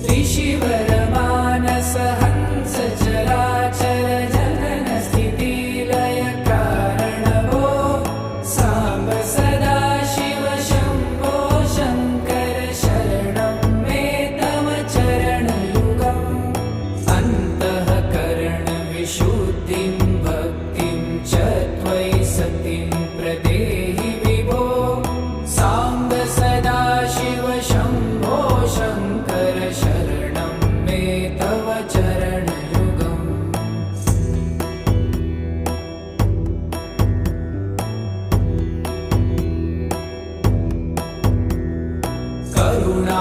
त्रिशिवरमानस हंस चराचर जनन स्थिति लय कारणवो साम्ब सदा शिव शम्भो शङ्कर शरणं मे तव चरणयुगम् अन्तःकरणविशुद्धिं भक्तिं च त्वयि सतिं प्रदेहि विभो साम्ब सदा शिव शम्भो शङ्कर शरणं मे तव चरणयुगम् करुणा